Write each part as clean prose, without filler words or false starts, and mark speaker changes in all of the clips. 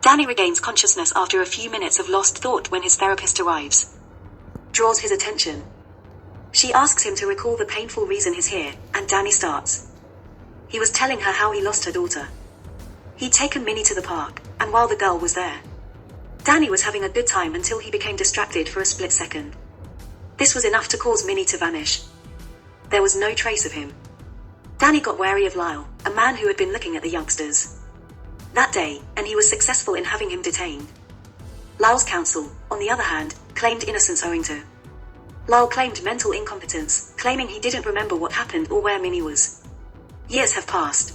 Speaker 1: Danny regains consciousness after a few minutes of lost thought when his therapist arrives. Draws his attention. She asks him to recall the painful reason he's here, and Danny starts. He was telling her how he lost her daughter. He'd taken Minnie to the park, and while the girl was there, Danny was having a good time until he became distracted for a split second. This was enough to cause Minnie to vanish. There was no trace of him. Danny got wary of Lyle, a man who had been looking at the youngsters that day, and he was successful in having him detained. Lyle's counsel, on the other hand, claimed innocence owing to Lyle claimed mental incompetence, claiming he didn't remember what happened or where Minnie was. Years have passed.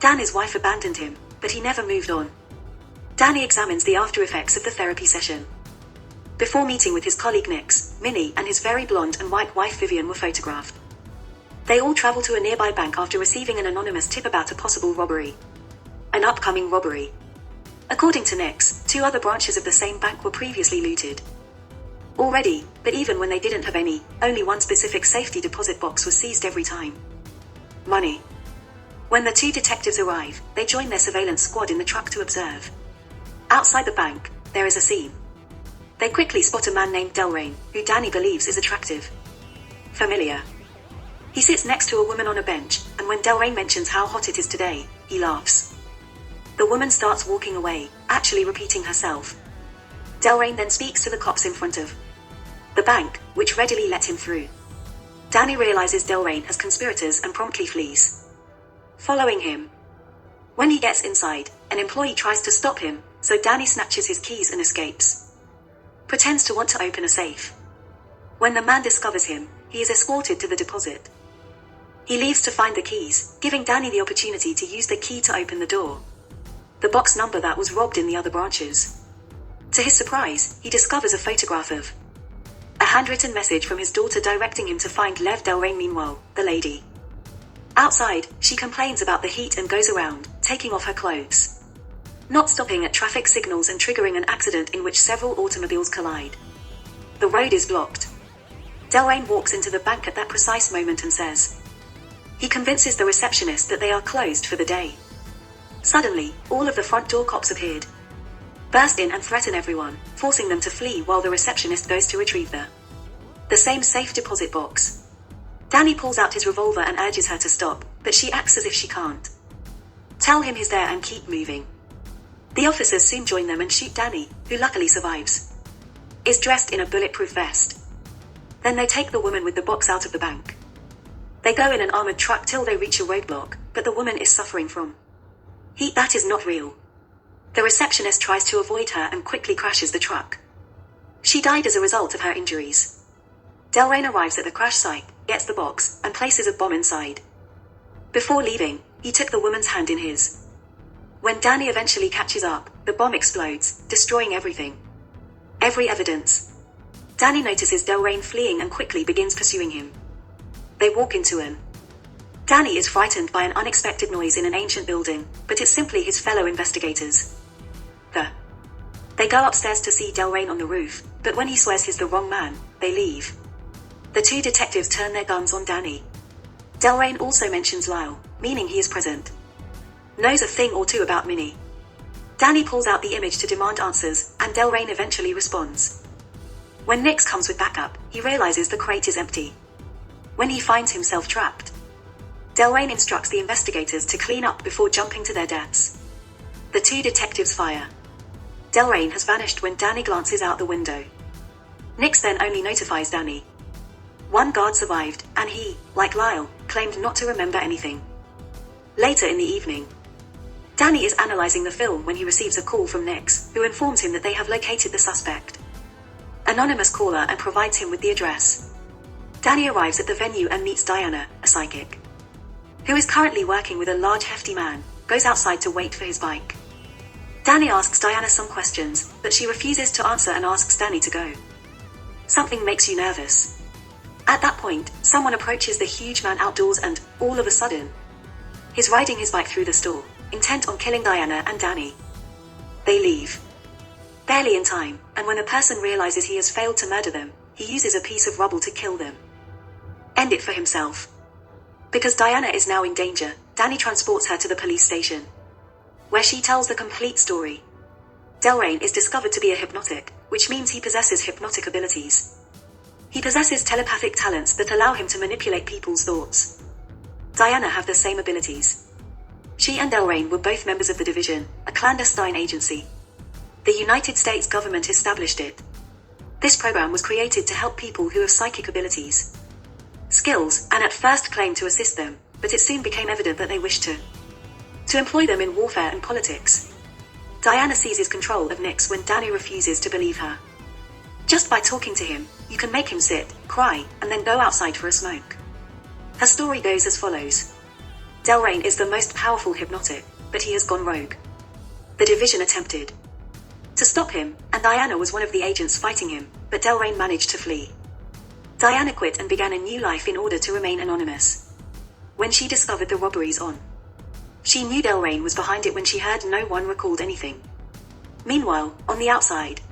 Speaker 1: Danny's wife abandoned him, but he never moved on. Danny examines the after effects of the therapy session. Before meeting with his colleague Nix, Minnie and his very blonde and white wife Vivian were photographed. They all travel to a nearby bank after receiving an anonymous tip about a possible robbery. An upcoming robbery. According to Nix, 2 other branches of the same bank were previously looted already, but even when they didn't have any, only one specific safety deposit box was seized every time. Money. When the 2 detectives arrive, they join their surveillance squad in the truck to observe. Outside the bank, there is a scene. They quickly spot a man named Delrain, who Danny believes is attractive. Familiar. He sits next to a woman on a bench, and when Delrain mentions how hot it is today, he laughs. The woman starts walking away, actually repeating herself. Delrain then speaks to the cops in front of the bank, which readily let him through. Danny realizes Delrain has conspirators and promptly flees, following him. When he gets inside, an employee tries to stop him, so Danny snatches his keys and escapes. Pretends to want to open a safe. When the man discovers him, he is escorted to the deposit. He leaves to find the keys, giving Danny the opportunity to use the key to open the door. The box number that was robbed in the other branches. To his surprise, he discovers a photograph of a handwritten message from his daughter directing him to find Lev Delrain. Meanwhile, the lady outside, she complains about the heat and goes around, taking off her clothes, not stopping at traffic signals and triggering an accident in which several automobiles collide. The road is blocked. Delrain walks into the bank at that precise moment and says he convinces the receptionist that they are closed for the day. Suddenly, all of the front door cops appeared, burst in and threaten everyone, forcing them to flee while the receptionist goes to retrieve the same safe deposit box. Danny pulls out his revolver and urges her to stop, but she acts as if she can't. Tell him he's there and keep moving. The officers soon join them and shoot Danny, who luckily survives. Is dressed in a bulletproof vest. Then they take the woman with the box out of the bank. They go in an armored truck till they reach a roadblock, but the woman is suffering from heat that is not real. The receptionist tries to avoid her and quickly crashes the truck. She died as a result of her injuries. Delrain arrives at the crash site, gets the box, and places a bomb inside. Before leaving, he took the woman's hand in his. When Danny eventually catches up, the bomb explodes, destroying everything. Every evidence. Danny notices Delrain fleeing and quickly begins pursuing him. They walk into an Danny is frightened by an unexpected noise in an ancient building, but it's simply his fellow investigators. They go upstairs to see Delrain on the roof, but when he swears he's the wrong man, they leave. The 2 detectives turn their guns on Danny. Delrain also mentions Lyle, meaning he is present. Knows a thing or two about Minnie. Danny pulls out the image to demand answers, and Delrain eventually responds. When Nix comes with backup, he realizes the crate is empty. When he finds himself trapped, Delrain instructs the investigators to clean up before jumping to their deaths. The 2 detectives fire. Delrain has vanished when Danny glances out the window. Nix then only notifies Danny. 1 guard survived, and he, like Lyle, claimed not to remember anything. Later in the evening, Danny is analyzing the film when he receives a call from Nix, who informs him that they have located the suspect. Anonymous caller, and provides him with the address. Danny arrives at the venue and meets Diana, a psychic, who is currently working with a large hefty man, goes outside to wait for his bike. Danny asks Diana some questions, but she refuses to answer and asks Danny to go. Something makes you nervous. At that point, someone approaches the huge man outdoors and, all of a sudden, he's riding his bike through the store, intent on killing Diana and Danny. They leave. Barely in time, and when a person realizes he has failed to murder them, he uses a piece of rubble to kill them. End it for himself. Because Diana is now in danger, Danny transports her to the police station, where she tells the complete story. Delrain is discovered to be a hypnotic, which means he possesses hypnotic abilities. He possesses telepathic talents that allow him to manipulate people's thoughts. Diana have the same abilities. She and Delrain were both members of the Division, a clandestine agency. The United States government established it. This program was created to help people who have psychic abilities, skills, and at first claimed to assist them, but it soon became evident that they wished to employ them in warfare and politics. Diana seizes control of Nix when Danny refuses to believe her. Just by talking to him, you can make him sit, cry, and then go outside for a smoke. Her story goes as follows. Delrain is the most powerful hypnotic, but he has gone rogue. The Division attempted to stop him, and Diana was one of the agents fighting him, but Delrain managed to flee. Diana quit and began a new life in order to remain anonymous. When she discovered the robberies on, she knew Delrain was behind it when she heard no one recalled anything. Meanwhile, on the outside,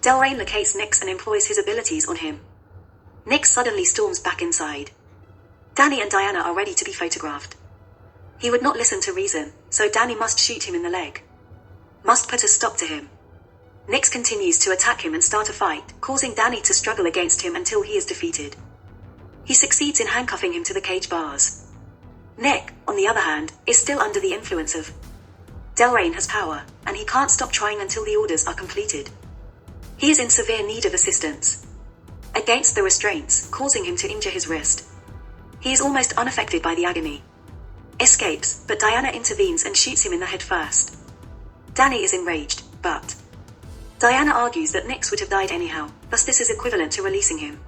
Speaker 1: Delrain locates Nix and employs his abilities on him. Nix suddenly storms back inside. Danny and Diana are ready to be photographed. He would not listen to reason, so Danny must shoot him in the leg. Must put a stop to him. Nix continues to attack him and start a fight, causing Danny to struggle against him until he is defeated. He succeeds in handcuffing him to the cage bars. Nick, on the other hand, is still under the influence of Delrain has power, and he can't stop trying until the orders are completed. He is in severe need of assistance against the restraints, causing him to injure his wrist. He is almost unaffected by the agony. Escapes, but Diana intervenes and shoots him in the head first. Danny is enraged, but Diana argues that Nix would have died anyhow, thus this is equivalent to releasing him,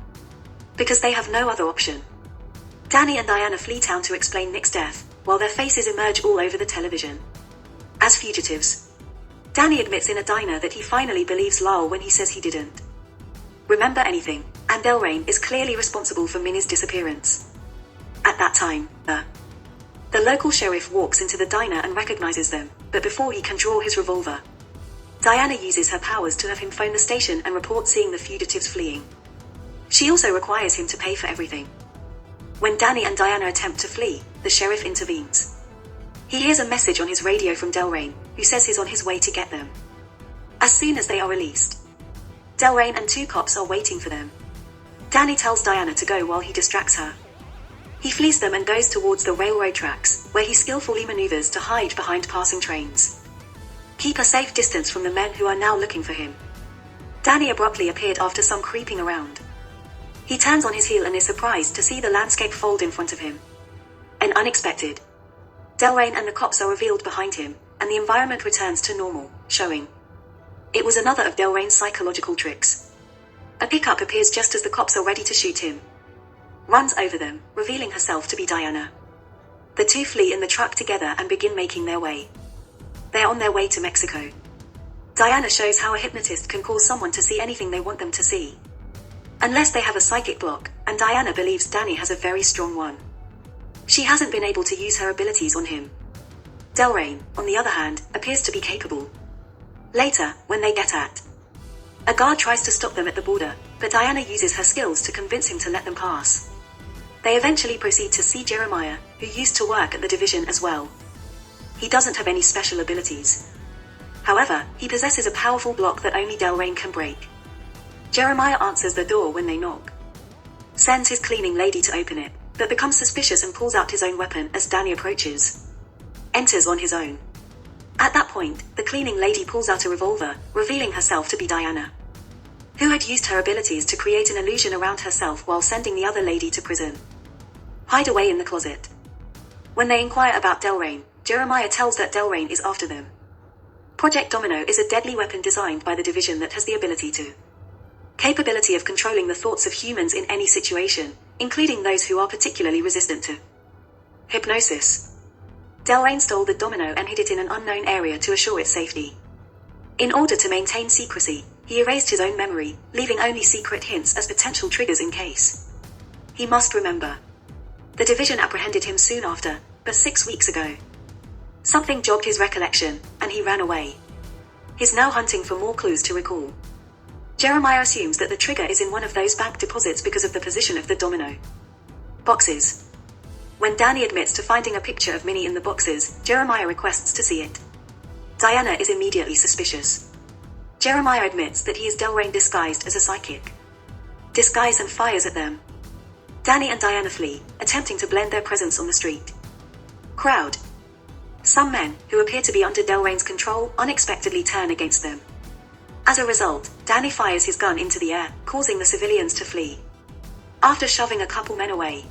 Speaker 1: because they have no other option. Danny and Diana flee town to explain Nick's death, while their faces emerge all over the television as fugitives. Danny admits in a diner that he finally believes Lyle when he says he didn't remember anything, and Delrain is clearly responsible for Minnie's disappearance. At that time, the local sheriff walks into the diner and recognizes them, but before he can draw his revolver, Diana uses her powers to have him phone the station and report seeing the fugitives fleeing. She also requires him to pay for everything. When Danny and Diana attempt to flee, the sheriff intervenes. He hears a message on his radio from Delrain, who says he's on his way to get them. As soon as they are released, Delrain and two cops are waiting for them. Danny tells Diana to go while he distracts her. He flees them and goes towards the railroad tracks, where he skillfully maneuvers to hide behind passing trains. Keep a safe distance from the men who are now looking for him. Danny abruptly appeared after some creeping around. He turns on his heel and is surprised to see the landscape fold in front of him. An unexpected Delrain and the cops are revealed behind him, and the environment returns to normal, showing it was another of Delrain's psychological tricks. A pickup appears just as the cops are ready to shoot him. Runs over them, revealing herself to be Diana. The two flee in the truck together and begin making their way. They are on their way to Mexico. Diana shows how a hypnotist can cause someone to see anything they want them to see, unless they have a psychic block, and Diana believes Danny has a very strong one. She hasn't been able to use her abilities on him. Delrain, on the other hand, appears to be capable. Later, when they get at a guard tries to stop them at the border, but Diana uses her skills to convince him to let them pass. They eventually proceed to see Jeremiah, who used to work at the Division as well. He doesn't have any special abilities. However, he possesses a powerful block that only Delrain can break. Jeremiah answers the door when they knock. Sends his cleaning lady to open it, but becomes suspicious and pulls out his own weapon as Danny approaches. Enters on his own. At that point, the cleaning lady pulls out a revolver, revealing herself to be Diana, who had used her abilities to create an illusion around herself while sending the other lady to prison. Hide away in the closet. When they inquire about Delrain, Jeremiah tells that Delrain is after them. Project Domino is a deadly weapon designed by the Division that has the ability to capability of controlling the thoughts of humans in any situation, including those who are particularly resistant to hypnosis. Delrain stole the domino and hid it in an unknown area to assure its safety. In order to maintain secrecy, he erased his own memory, leaving only secret hints as potential triggers in case he must remember. The Division apprehended him soon after, but 6 weeks ago. Something jogged his recollection, and he ran away. He's now hunting for more clues to recall. Jeremiah assumes that the trigger is in one of those bank deposits because of the position of the domino boxes. When Danny admits to finding a picture of Minnie in the boxes, Jeremiah requests to see it. Diana is immediately suspicious. Jeremiah admits that he is Delrain disguised as a psychic. Disguise and fires at them. Danny and Diana flee, attempting to blend their presence on the street. Crowd. Some men, who appear to be under Delrain's control, unexpectedly turn against them. As a result, Danny fires his gun into the air, causing the civilians to flee. After shoving a couple men away,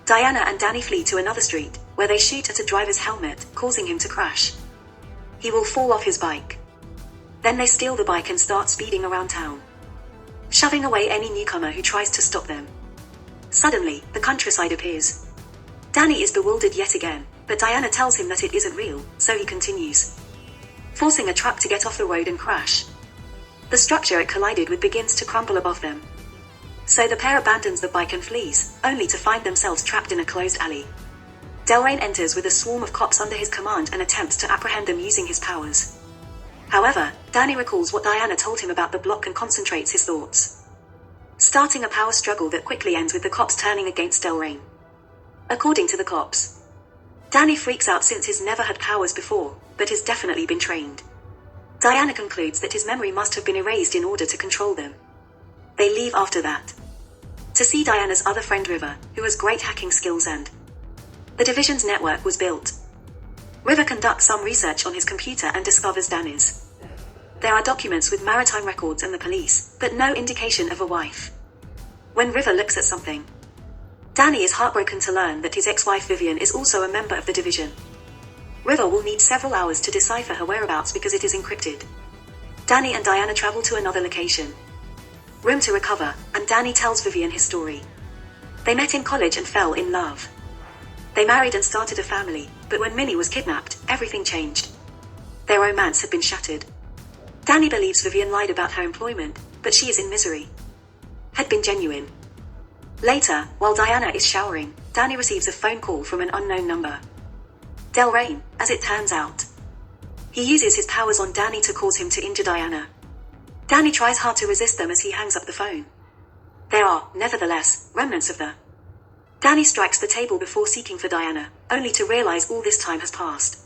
Speaker 1: Diana and Danny flee to another street, where they shoot at a driver's helmet, causing him to crash. He will fall off his bike. Then they steal the bike and start speeding around town, shoving away any newcomer who tries to stop them. Suddenly, the countryside appears. Danny is bewildered yet again, but Diana tells him that it isn't real, so he continues, forcing a truck to get off the road and crash. The structure it collided with begins to crumble above them. So the pair abandons the bike and flees, only to find themselves trapped in a closed alley. Delrain enters with a swarm of cops under his command and attempts to apprehend them using his powers. However, Danny recalls what Diana told him about the block and concentrates his thoughts, starting a power struggle that quickly ends with the cops turning against Delrain. According to the cops, Danny freaks out since he's never had powers before, but has definitely been trained. Diana concludes that his memory must have been erased in order to control them. They leave after that, to see Diana's other friend River, who has great hacking skills, and the Division's network was built. River conducts some research on his computer and discovers Danny's. There are documents with maritime records and the police, but no indication of a wife. When River looks at something, Danny is heartbroken to learn that his ex-wife Vivian is also a member of the Division. River will need several hours to decipher her whereabouts because it is encrypted. Danny and Diana travel to another location, Room to Recover, and Danny tells Vivian his story. They met in college and fell in love. They married and started a family, but when Minnie was kidnapped, everything changed. Their romance had been shattered. Danny believes Vivian lied about her employment, but she is in misery. Had been genuine. Later, while Diana is showering, Danny receives a phone call from an unknown number. Delrain, as it turns out. He uses his powers on Danny to cause him to injure Diana. Danny tries hard to resist them as he hangs up the phone. There are, nevertheless, remnants of the. Danny strikes the table before seeking for Diana, only to realize all this time has passed.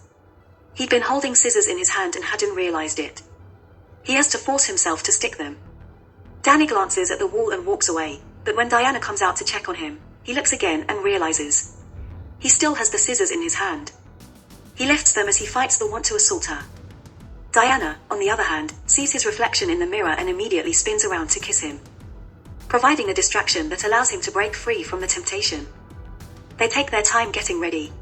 Speaker 1: He'd been holding scissors in his hand and hadn't realized it. He has to force himself to stick them. Danny glances at the wall and walks away, but when Diana comes out to check on him, he looks again and realizes he still has the scissors in his hand. He lifts them as he fights the want to assault her. Diana, on the other hand, sees his reflection in the mirror and immediately spins around to kiss him, providing a distraction that allows him to break free from the temptation. They take their time getting ready.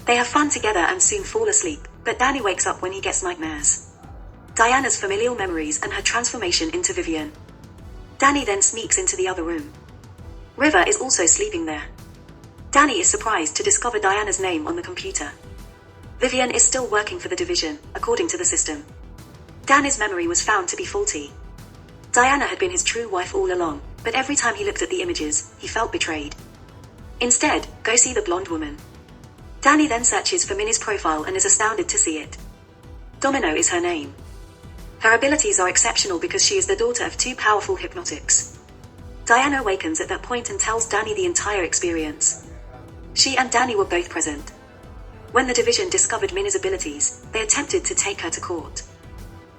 Speaker 1: They have fun together and soon fall asleep, but Danny wakes up when he gets nightmares. Diana's familial memories and her transformation into Vivian. Danny then sneaks into the other room. River is also sleeping there. Danny is surprised to discover Diana's name on the computer. Vivian is still working for the Division, according to the system. Danny's memory was found to be faulty. Diana had been his true wife all along, but every time he looked at the images, he felt betrayed. Instead, go see the blonde woman. Danny then searches for Minnie's profile and is astounded to see it. Domino is her name. Her abilities are exceptional because she is the daughter of two powerful hypnotics. Diana awakens at that point and tells Danny the entire experience. She and Danny were both present. When the Division discovered Minnie's abilities, they attempted to take her to court,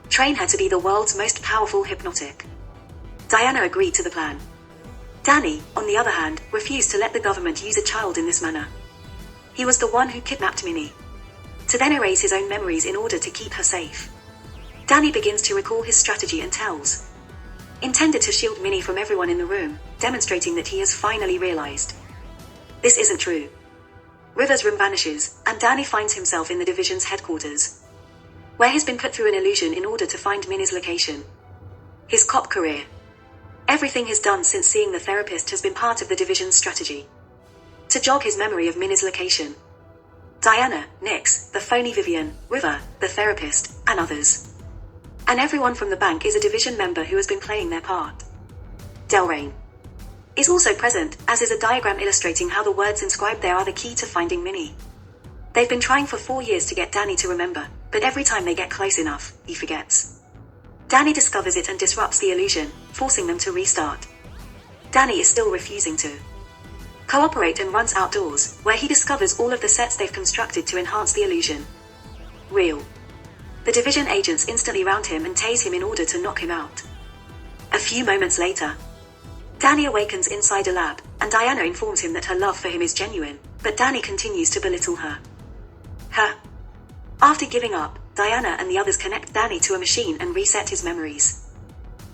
Speaker 1: train her to be the world's most powerful hypnotic. Diana agreed to the plan. Danny, on the other hand, refused to let the government use a child in this manner. He was the one who kidnapped Minnie, to then erase his own memories in order to keep her safe. Danny begins to recall his strategy and tells, intended to shield Minnie from everyone in the room, demonstrating that he has finally realized this isn't true. River's room vanishes, and Danny finds himself in the Division's headquarters, where he's been put through an illusion in order to find Minnie's location. His cop career. Everything he's done since seeing the therapist has been part of the Division's strategy, to jog his memory of Minnie's location. Diana, Nix, the phony Vivian, River, the therapist, and others. And everyone from the bank is a Division member who has been playing their part. Delrain is also present, as is a diagram illustrating how the words inscribed there are the key to finding Minnie. They've been trying for 4 years to get Danny to remember, but every time they get close enough, he forgets. Danny discovers it and disrupts the illusion, forcing them to restart. Danny is still refusing to cooperate and runs outdoors, where he discovers all of the sets they've constructed to enhance the illusion real. The division agents instantly round him and tase him in order to knock him out. A few moments later, Danny awakens inside a lab, and Diana informs him that her love for him is genuine, but Danny continues to belittle her. After giving up, Diana and the others connect Danny to a machine and reset his memories.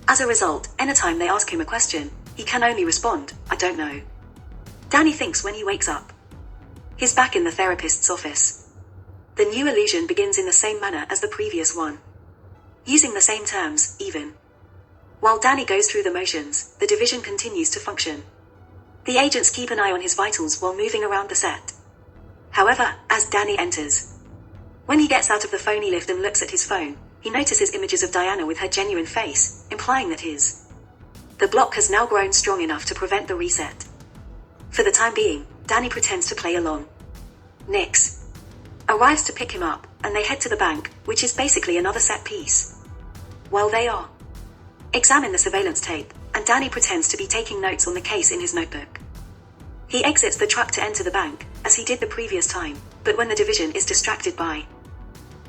Speaker 1: As a result, anytime they ask him a question, he can only respond, "I don't know." Danny thinks when he wakes up. He's back in the therapist's office. The new illusion begins in the same manner as the previous one. Using the same terms, even. While Danny goes through the motions, the division continues to function. The agents keep an eye on his vitals while moving around the set. However, as Danny enters, when he gets out of the phony lift and looks at his phone, he notices images of Diana with her genuine face, implying that the block has now grown strong enough to prevent the reset. For the time being, Danny pretends to play along. Nix arrives to pick him up, and they head to the bank, which is basically another set piece. While they examine the surveillance tape, and Danny pretends to be taking notes on the case in his notebook. He exits the truck to enter the bank, as he did the previous time, but when the division is distracted by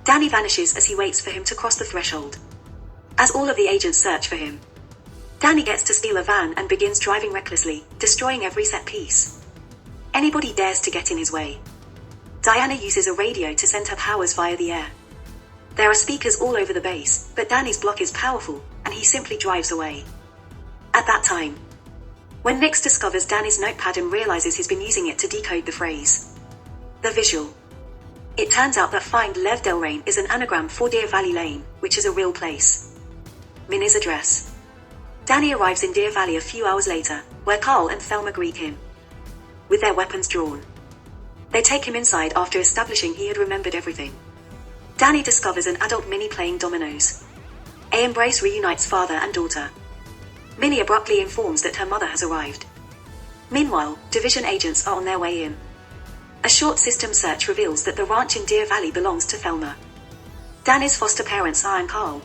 Speaker 1: Danny vanishes as he waits for him to cross the threshold. As all of the agents search for him, Danny gets to steal a van and begins driving recklessly, destroying every set piece. Anybody dares to get in his way. Diana uses a radio to send her powers via the air. There are speakers all over the base, but Danny's block is powerful, and he simply drives away. At that time, when Nix discovers Danny's notepad and realizes he's been using it to decode the phrase. The visual. It turns out that Find Lev Delrain is an anagram for Deer Valley Lane, which is a real place. Minnie's address. Danny arrives in Deer Valley a few hours later, where Carl and Thelma greet him. With their weapons drawn. They take him inside after establishing he had remembered everything. Danny discovers an adult Minnie playing dominoes. A embrace reunites father and daughter. Minnie abruptly informs that her mother has arrived. Meanwhile, division agents are on their way in. A short system search reveals that the ranch in Deer Valley belongs to Thelma. Danny's foster parents are and Carl.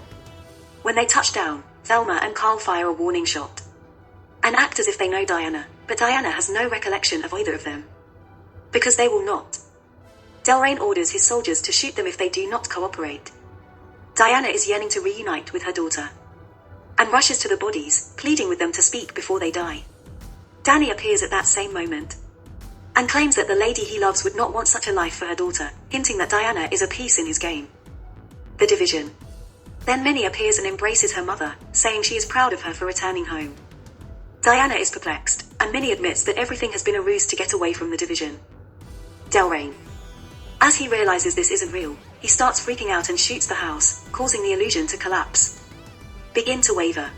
Speaker 1: When they touch down, Thelma and Carl fire a warning shot and act as if they know Diana, but Diana has no recollection of either of them. Because they will not. Delrain orders his soldiers to shoot them if they do not cooperate. Diana is yearning to reunite with her daughter and rushes to the bodies, pleading with them to speak before they die. Danny appears at that same moment and claims that the lady he loves would not want such a life for her daughter, hinting that Diana is a piece in his game. The division. Then Minnie appears and embraces her mother, saying she is proud of her for returning home. Diana is perplexed, and Minnie admits that everything has been a ruse to get away from the division. Delrain. As he realizes this isn't real, he starts freaking out and shoots the house, causing the illusion to collapse. Begin to waver.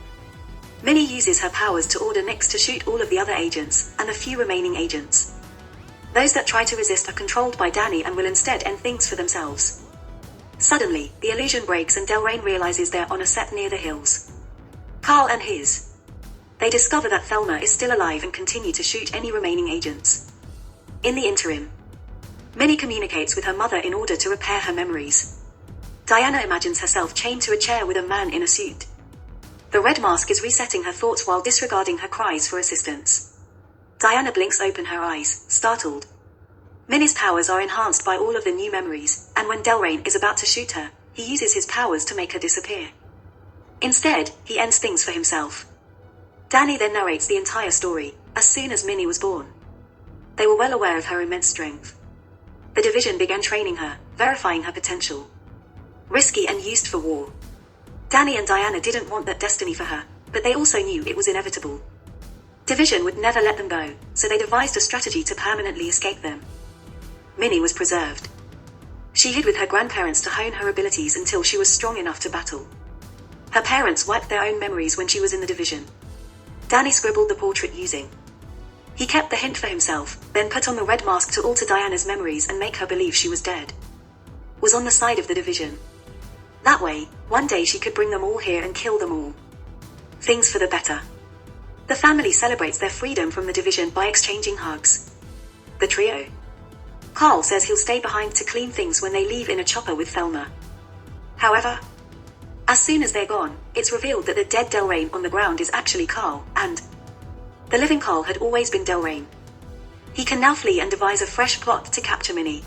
Speaker 1: Minnie uses her powers to order Nix to shoot all of the other agents, and the few remaining agents. Those that try to resist are controlled by Danny and will instead end things for themselves. Suddenly, the illusion breaks and Delrain realizes they're on a set near the hills. Carl and his. They discover that Thelma is still alive and continue to shoot any remaining agents. In the interim, Minnie communicates with her mother in order to repair her memories. Diana imagines herself chained to a chair with a man in a suit. The red mask is resetting her thoughts while disregarding her cries for assistance. Diana blinks open her eyes, startled. Minnie's powers are enhanced by all of the new memories, and when Delrain is about to shoot her, he uses his powers to make her disappear. Instead, he ends things for himself. Danny then narrates the entire story, as soon as Minnie was born. They were well aware of her immense strength. The division began training her, verifying her potential. Risky and used for war. Danny and Diana didn't want that destiny for her, but they also knew it was inevitable. Division would never let them go, so they devised a strategy to permanently escape them. Minnie was preserved. She hid with her grandparents to hone her abilities until she was strong enough to battle. Her parents wiped their own memories when she was in the division. Danny scribbled the portrait using. He kept the hint for himself, then put on the red mask to alter Diana's memories and make her believe she was dead. Was on the side of the division. That way, one day she could bring them all here and kill them all. Things for the better. The family celebrates their freedom from the division by exchanging hugs. The trio. Carl says he'll stay behind to clean things when they leave in a chopper with Thelma. However, as soon as they're gone, it's revealed that the dead Delrain on the ground is actually Carl, and the living Carl had always been Delrain. He can now flee and devise a fresh plot to capture Minnie.